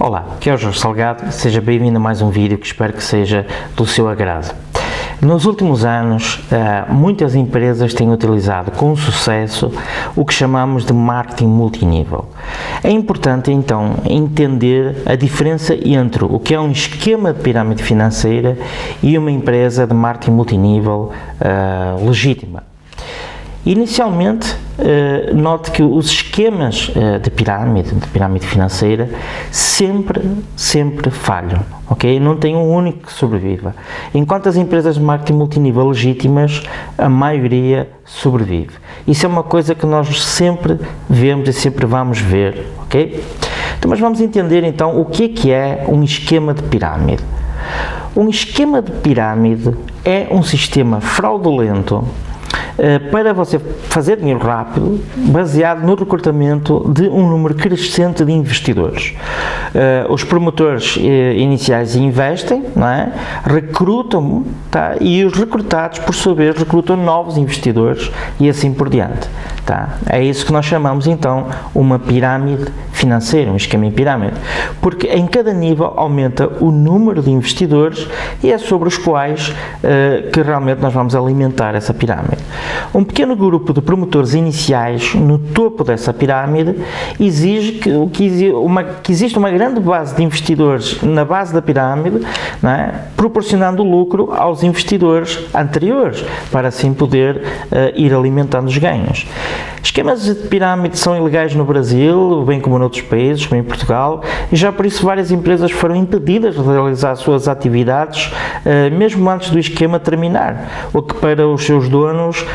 Olá, aqui é o Jorge Salgado, seja bem-vindo a mais um vídeo que espero que seja do seu agrado. Nos últimos anos, muitas empresas têm utilizado com sucesso o que chamamos de marketing multinível. É importante então entender a diferença entre o que é um esquema de pirâmide financeira e uma empresa de marketing multinível legítima. Inicialmente, note que os esquemas de pirâmide financeira sempre falham, ok? Não tem um único que sobreviva. Enquanto as empresas de marketing multinível legítimas, a maioria sobrevive. Isso é uma coisa que nós sempre vemos e sempre vamos ver, ok? Então, mas vamos entender então o que é um esquema de pirâmide. Um esquema de pirâmide é um sistema fraudulento para você fazer dinheiro rápido, baseado no recrutamento de um número crescente de investidores. Os promotores iniciais investem, não é? Recrutam, tá? E os recrutados, por sua vez, recrutam novos investidores e assim por diante. Tá? É isso que nós chamamos então uma pirâmide financeira, um esquema em pirâmide, porque em cada nível aumenta o número de investidores e é sobre os quais que realmente nós vamos alimentar essa pirâmide. Um pequeno grupo de promotores iniciais no topo dessa pirâmide exige que exista uma grande base de investidores na base da pirâmide, não é? Proporcionando lucro aos investidores anteriores, para assim poder ir alimentando os ganhos. Esquemas de pirâmide são ilegais no Brasil, bem como noutros países, como em Portugal, e já por isso várias empresas foram impedidas de realizar suas atividades, mesmo antes do esquema terminar, o que para os seus donos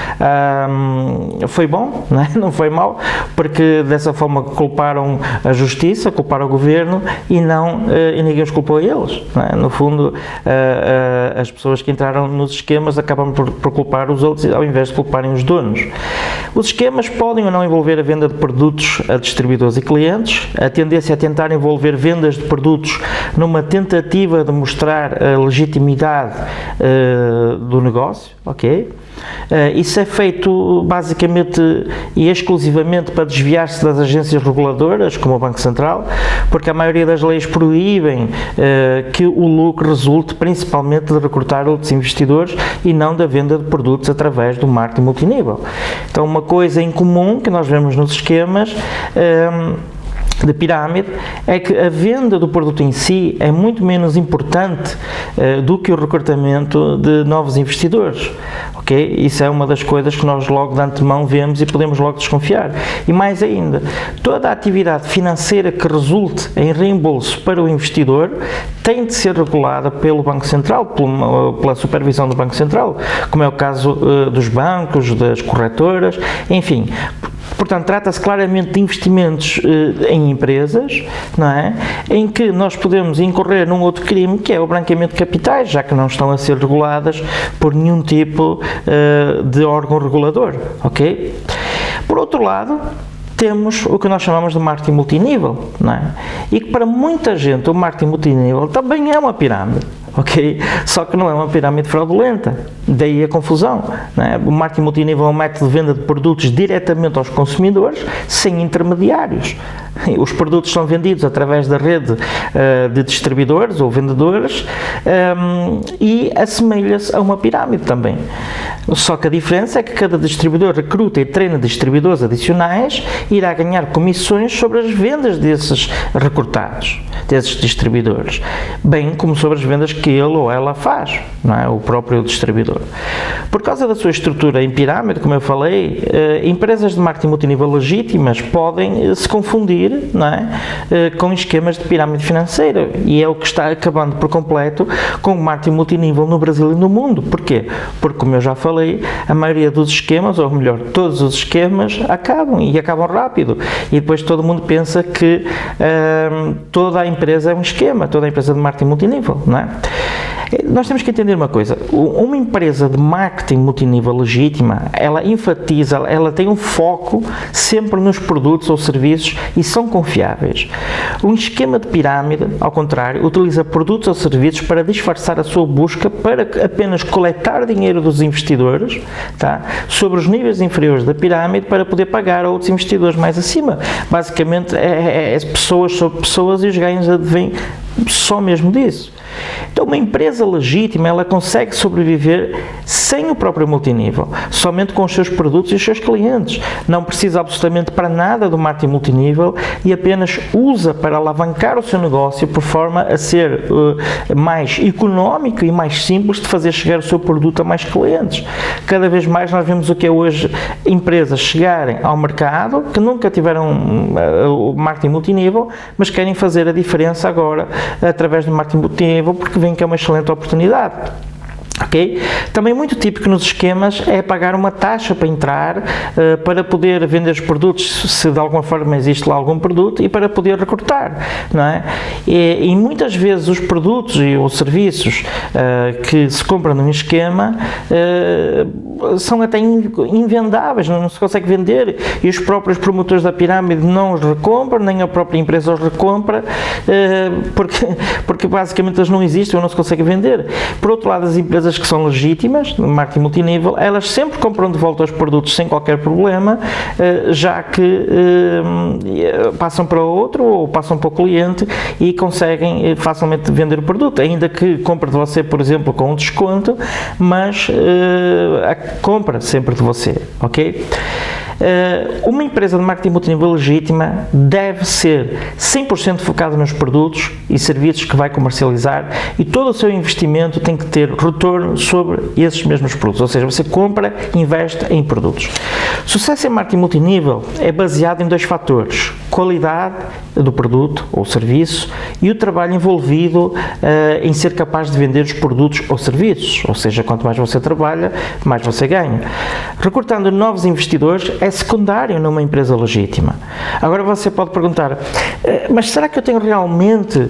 foi bom, não é? Não foi mau, porque dessa forma culparam a justiça, culparam o governo e ninguém os culpou a eles, não é? No fundo, as pessoas que entraram nos esquemas acabam por culpar os outros ao invés de culparem os donos. Os esquemas podem ou não envolver a venda de produtos a distribuidores e clientes. A tendência é tentar envolver vendas de produtos numa tentativa de mostrar a legitimidade do negócio, ok? Isso é feito basicamente e exclusivamente para desviar-se das agências reguladoras, como o Banco Central, porque a maioria das leis proíbem que o lucro resulte principalmente de recrutar outros investidores e não da venda de produtos através do marketing multinível. Então, uma coisa em comum que nós vemos nos esquemas de pirâmide é que a venda do produto em si é muito menos importante do que o recrutamento de novos investidores, ok? Isso é uma das coisas que nós logo de antemão vemos e podemos logo desconfiar. E mais ainda, toda a atividade financeira que resulte em reembolso para o investidor tem de ser regulada pelo Banco Central, pela supervisão do Banco Central, como é o caso dos bancos, das corretoras, enfim. Portanto, trata-se claramente de investimentos em empresas, não é? Em que nós podemos incorrer num outro crime, que é o branqueamento de capitais, já que não estão a ser reguladas por nenhum tipo de órgão regulador, ok? Por outro lado, temos o que nós chamamos de marketing multinível, não é? E que para muita gente o marketing multinível também é uma pirâmide, ok? Só que não é uma pirâmide fraudulenta, daí a confusão, não é? O marketing multinível é um método de venda de produtos diretamente aos consumidores, sem intermediários. Os produtos são vendidos através da rede de distribuidores ou vendedores e assemelha-se a uma pirâmide também. Só que a diferença é que cada distribuidor recruta e treina distribuidores adicionais e irá ganhar comissões sobre as vendas desses recrutados, desses distribuidores, bem como sobre as vendas que ele ou ela faz, não é? O próprio distribuidor. Por causa da sua estrutura em pirâmide, como eu falei, empresas de marketing multinível legítimas podem se confundir, não é? Com esquemas de pirâmide financeira, e é o que está acabando por completo com o marketing multinível no Brasil e no mundo. Porquê? Porque, como eu já falei, a maioria dos esquemas, ou melhor, todos os esquemas acabam rápido, e depois todo mundo pensa que toda a empresa é um esquema, toda a empresa de marketing multinível, não é? Nós temos que entender uma coisa, uma empresa de marketing multinível legítima, ela enfatiza, ela tem um foco sempre nos produtos ou serviços e são confiáveis. Um esquema de pirâmide, ao contrário, utiliza produtos ou serviços para disfarçar a sua busca para apenas coletar dinheiro dos investidores, tá, sobre os níveis inferiores da pirâmide para poder pagar a outros investidores mais acima. Basicamente é pessoas sobre pessoas e os ganhos advêm só mesmo disso. Então, uma empresa legítima, ela consegue sobreviver sem o próprio multinível, somente com os seus produtos e os seus clientes. Não precisa absolutamente para nada do marketing multinível e apenas usa para alavancar o seu negócio por forma a ser mais económico e mais simples de fazer chegar o seu produto a mais clientes. Cada vez mais nós vemos o que é hoje empresas chegarem ao mercado que nunca tiveram o marketing multinível, mas querem fazer a diferença agora através do marketing multinível porque veem que é uma excelente oportunidade. Okay? Também muito típico nos esquemas é pagar uma taxa para entrar, para poder vender os produtos, se de alguma forma existe lá algum produto, e para poder recrutar, não é? E muitas vezes os produtos e os serviços que se compram num esquema são até invendáveis, não se consegue vender, e os próprios promotores da pirâmide não os recompram, nem a própria empresa os recompra, porque basicamente eles não existem ou não se conseguem vender. Por outro lado, as empresas que são legítimas, no marketing multinível, elas sempre compram de volta os produtos sem qualquer problema, já que passam para outro ou passam para o cliente e conseguem facilmente vender o produto, ainda que compre de você, por exemplo, com um desconto, mas compra sempre de você, ok? Uma empresa de marketing multinível legítima deve ser 100% focada nos produtos e serviços que vai comercializar e todo o seu investimento tem que ter retorno sobre esses mesmos produtos, ou seja, você compra e investe em produtos. Sucesso em marketing multinível é baseado em dois fatores: qualidade do produto ou serviço e o trabalho envolvido em ser capaz de vender os produtos ou serviços, ou seja, quanto mais você trabalha, mais você ganha. Recrutando novos investidores é secundário numa empresa legítima. Agora você pode perguntar, mas será que eu tenho realmente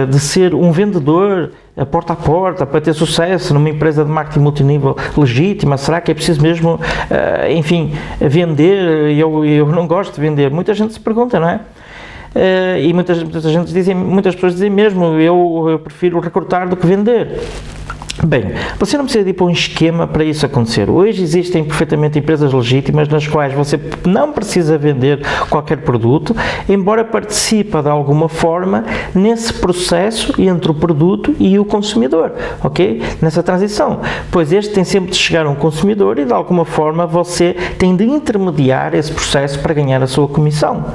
de ser um vendedor porta a porta para ter sucesso numa empresa de marketing multinível legítima? Será que é preciso mesmo, enfim, vender? Eu não gosto de vender. Muita gente se pergunta, não é? E muitas pessoas dizem mesmo, eu prefiro recrutar do que vender. Bem, você não precisa de ir para um esquema para isso acontecer. Hoje existem perfeitamente empresas legítimas nas quais você não precisa vender qualquer produto, embora participe de alguma forma nesse processo entre o produto e o consumidor, ok? Nessa transição, pois este tem sempre de chegar a um consumidor e de alguma forma você tem de intermediar esse processo para ganhar a sua comissão.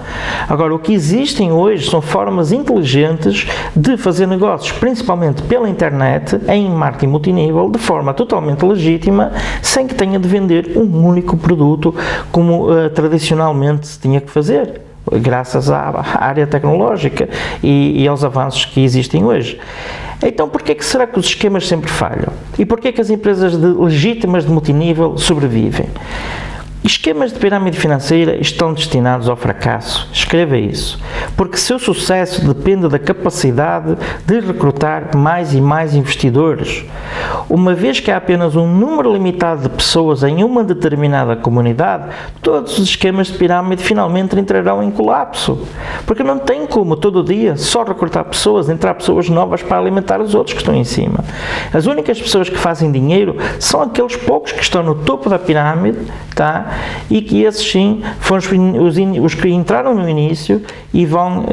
Agora, o que existem hoje são formas inteligentes de fazer negócios, principalmente pela internet, em marketing multinível, de forma totalmente legítima, sem que tenha de vender um único produto como tradicionalmente se tinha que fazer, graças à área tecnológica e aos avanços que existem hoje. Então, porquê que será que os esquemas sempre falham? E porquê que as empresas legítimas de multinível sobrevivem? Esquemas de pirâmide financeira estão destinados ao fracasso. Escreva isso. Porque seu sucesso depende da capacidade de recrutar mais e mais investidores. Uma vez que há apenas um número limitado de pessoas em uma determinada comunidade, todos os esquemas de pirâmide finalmente entrarão em colapso. Porque não tem como todo dia só recrutar pessoas, entrar pessoas novas para alimentar os outros que estão em cima. As únicas pessoas que fazem dinheiro são aqueles poucos que estão no topo da pirâmide, tá? E que esses sim foram os que entraram no início e vão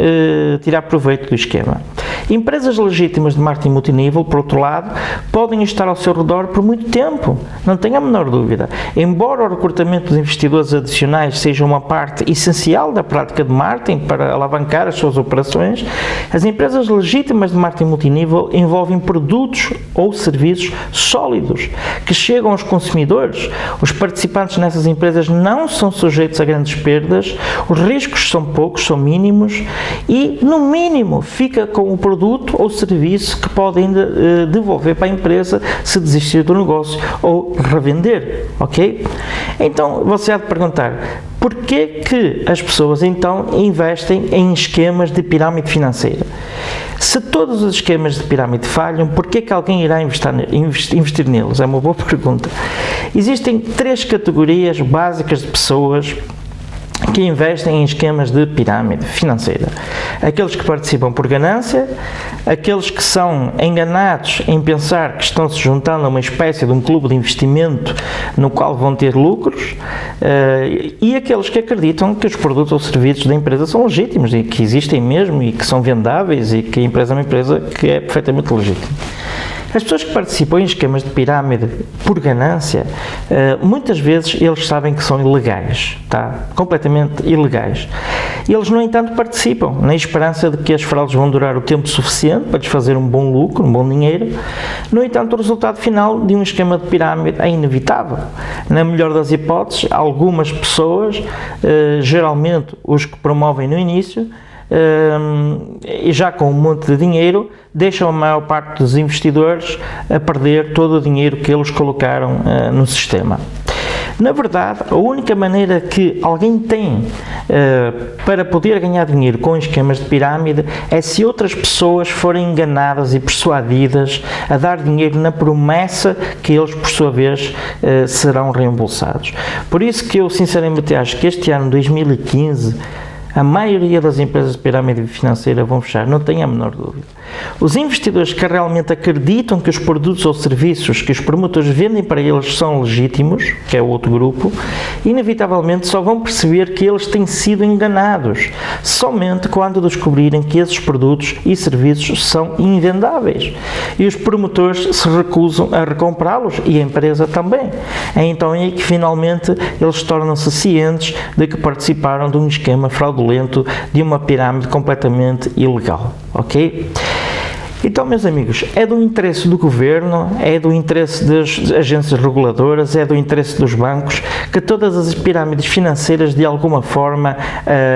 tirar proveito do esquema. Empresas legítimas de marketing multinível, por outro lado, podem estar ao seu redor por muito tempo, não tenha a menor dúvida. Embora o recrutamento de investidores adicionais seja uma parte essencial da prática de marketing para alavancar as suas operações, as empresas legítimas de marketing multinível envolvem produtos ou serviços sólidos que chegam aos consumidores. Os participantes nessas empresas não são sujeitos a grandes perdas, os riscos são poucos, são mínimos e, no mínimo, fica com o produto ou serviço que pode ainda devolver para a empresa se desistir do negócio ou revender, ok? Então, você há de perguntar, porquê que as pessoas então investem em esquemas de pirâmide financeira? Se todos os esquemas de pirâmide falham, porquê que alguém irá investir neles? É uma boa pergunta. Existem três categorias básicas de pessoas que investem em esquemas de pirâmide financeira. Aqueles que participam por ganância, aqueles que são enganados em pensar que estão se juntando a uma espécie de um clube de investimento no qual vão ter lucros, e aqueles que acreditam que os produtos ou serviços da empresa são legítimos e que existem mesmo e que são vendáveis e que a empresa é uma empresa que é perfeitamente legítima. As pessoas que participam em esquemas de pirâmide por ganância, muitas vezes eles sabem que são ilegais, tá? Completamente ilegais. Eles, no entanto, participam na esperança de que as fraudes vão durar o tempo suficiente para lhes fazer um bom lucro, um bom dinheiro. No entanto, o resultado final de um esquema de pirâmide é inevitável. Na melhor das hipóteses, algumas pessoas, geralmente os que promovem no início, e já com um monte de dinheiro, deixam a maior parte dos investidores a perder todo o dinheiro que eles colocaram no sistema. Na verdade, a única maneira que alguém tem para poder ganhar dinheiro com esquemas de pirâmide é se outras pessoas forem enganadas e persuadidas a dar dinheiro na promessa que eles, por sua vez, serão reembolsados. Por isso que eu, sinceramente, acho que este ano, 2015, a maioria das empresas de pirâmide financeira vão fechar, não tenho a menor dúvida. Os investidores que realmente acreditam que os produtos ou serviços que os promotores vendem para eles são legítimos, que é o outro grupo, inevitavelmente só vão perceber que eles têm sido enganados, somente quando descobrirem que esses produtos e serviços são invendáveis. E os promotores se recusam a recomprá-los e a empresa também. É então aí que finalmente eles tornam-se cientes de que participaram de um esquema fraudulento, de uma pirâmide completamente ilegal, ok? Então, meus amigos, é do interesse do governo, é do interesse das agências reguladoras, é do interesse dos bancos que todas as pirâmides financeiras de alguma forma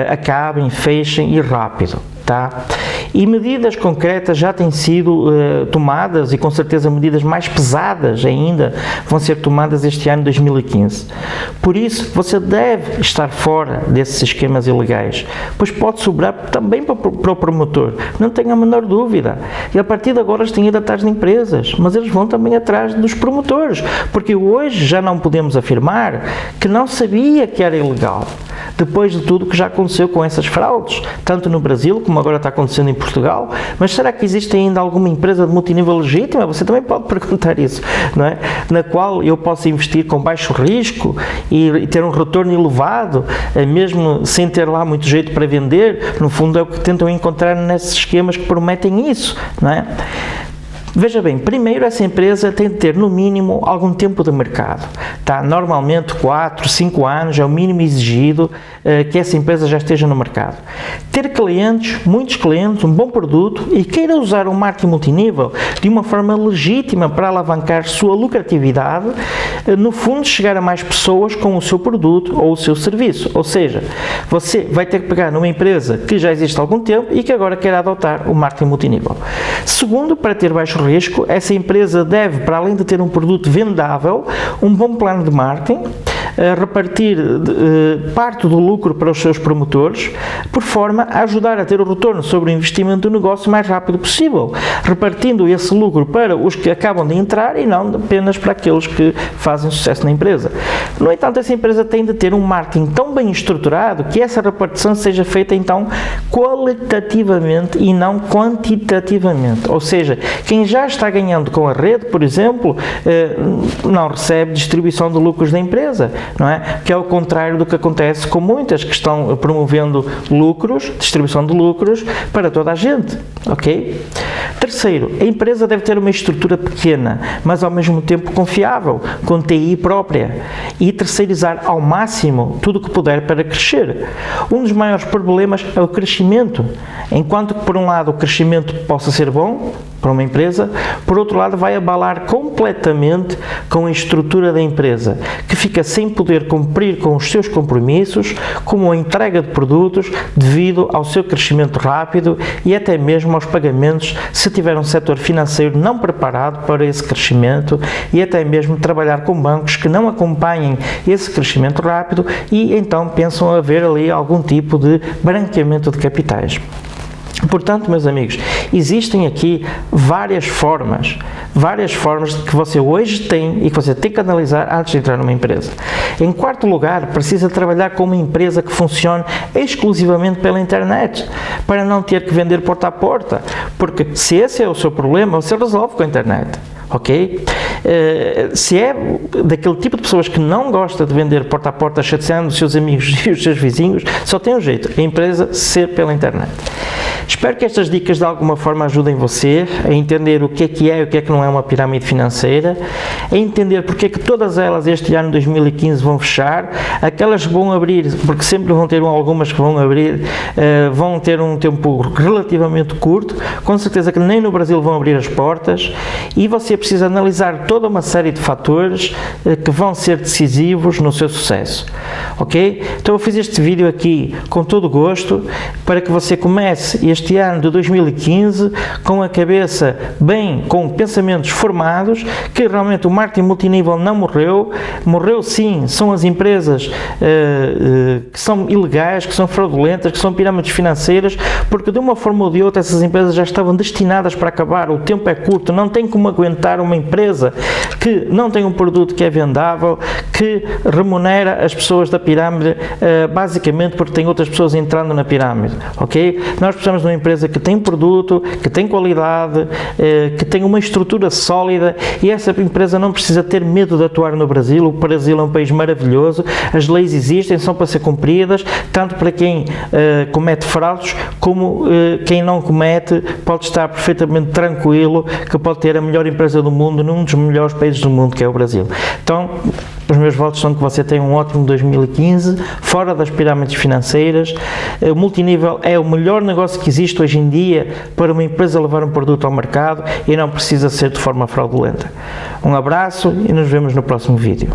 acabem, fechem e rápido. Tá? E medidas concretas já têm sido tomadas e com certeza medidas mais pesadas ainda vão ser tomadas este ano 2015. Por isso, você deve estar fora desses esquemas ilegais, pois pode sobrar também para o promotor, não tenha a menor dúvida. E a partir de agora eles têm ido atrás de empresas, mas eles vão também atrás dos promotores, porque hoje já não podemos afirmar que não sabia que era ilegal. Depois de tudo que já aconteceu com essas fraudes, tanto no Brasil como agora está acontecendo em Portugal, mas será que existe ainda alguma empresa de multinível legítima? Você também pode perguntar isso, não é? Na qual eu posso investir com baixo risco e ter um retorno elevado, mesmo sem ter lá muito jeito para vender. No fundo é o que tentam encontrar nesses esquemas que prometem isso, não é? Veja bem, primeiro essa empresa tem de ter no mínimo algum tempo de mercado, tá? Normalmente 4, 5 anos é o mínimo exigido que essa empresa já esteja no mercado. Ter clientes, muitos clientes, um bom produto e queira usar o marketing multinível de uma forma legítima para alavancar sua lucratividade, no fundo chegar a mais pessoas com o seu produto ou o seu serviço. Ou seja, você vai ter que pegar numa empresa que já existe há algum tempo e que agora quer adotar o marketing multinível. Segundo, para ter baixo risco, essa empresa deve, para além de ter um produto vendável, um bom plano de marketing, repartir parte do lucro para os seus promotores, por forma a ajudar a ter o retorno sobre o investimento do negócio o mais rápido possível, repartindo esse lucro para os que acabam de entrar e não apenas para aqueles que fazem sucesso na empresa. No entanto, essa empresa tem de ter um marketing tão bem estruturado que essa repartição seja feita então qualitativamente e não quantitativamente, ou seja, quem já está ganhando com a rede, por exemplo, não recebe distribuição de lucros da empresa, não é? Que é o contrário do que acontece com muitas que estão promovendo lucros, distribuição de lucros para toda a gente, ok? Terceiro, a empresa deve ter uma estrutura pequena, mas ao mesmo tempo confiável, com TI própria e terceirizar ao máximo tudo o que puder para crescer. Um dos maiores problemas é o crescimento, enquanto que por um lado o crescimento possa ser bom para uma empresa, por outro lado vai abalar completamente com a estrutura da empresa, que fica sem poder cumprir com os seus compromissos, como a entrega de produtos devido ao seu crescimento rápido e até mesmo aos pagamentos se tiver um setor financeiro não preparado para esse crescimento e até mesmo trabalhar com bancos que não acompanhem esse crescimento rápido e então pensam haver ali algum tipo de branqueamento de capitais. Portanto, meus amigos, Existem aqui várias formas que você hoje tem e que você tem que analisar antes de entrar numa empresa. Em quarto lugar, precisa trabalhar com uma empresa que funcione exclusivamente pela internet, para não ter que vender porta a porta, porque se esse é o seu problema, você resolve com a internet. Ok? Se é daquele tipo de pessoas que não gosta de vender porta a porta chateando os seus amigos e os seus vizinhos, só tem um jeito, a empresa ser pela internet. Espero que estas dicas de alguma forma ajudem você a entender o que é e o que é que não é uma pirâmide financeira, a entender porque é que todas elas este ano 2015 vão fechar, aquelas que vão abrir, porque sempre vão ter algumas que vão abrir, vão ter um tempo relativamente curto, com certeza que nem no Brasil vão abrir as portas, e você precisa analisar toda uma série de fatores que vão ser decisivos no seu sucesso. Ok? Então eu fiz este vídeo aqui com todo o gosto, para que você comece este ano de 2015 com a cabeça bem, com pensamentos formados, que realmente o marketing multinível não morreu sim, são as empresas que são ilegais, que são fraudulentas, que são pirâmides financeiras, porque de uma forma ou de outra essas empresas já estavam destinadas para acabar, o tempo é curto, não tem como aguentar uma empresa que não tem um produto que é vendável, que remunera as pessoas da pirâmide, basicamente porque tem outras pessoas entrando na pirâmide, ok? Nós precisamos de uma empresa que tem produto, que tem qualidade, que tem uma estrutura sólida, e essa empresa não precisa ter medo de atuar no Brasil. O Brasil é um país maravilhoso, as leis existem, são para ser cumpridas, tanto para quem comete fraudes, como quem não comete pode estar perfeitamente tranquilo que pode ter a melhor empresa do mundo, num dos melhores países do mundo, que é o Brasil. Então, os meus votos são que você tenha um ótimo 2015, fora das pirâmides financeiras. O multinível é o melhor negócio que existe hoje em dia para uma empresa levar um produto ao mercado, e não precisa ser de forma fraudulenta. Um abraço e nos vemos no próximo vídeo.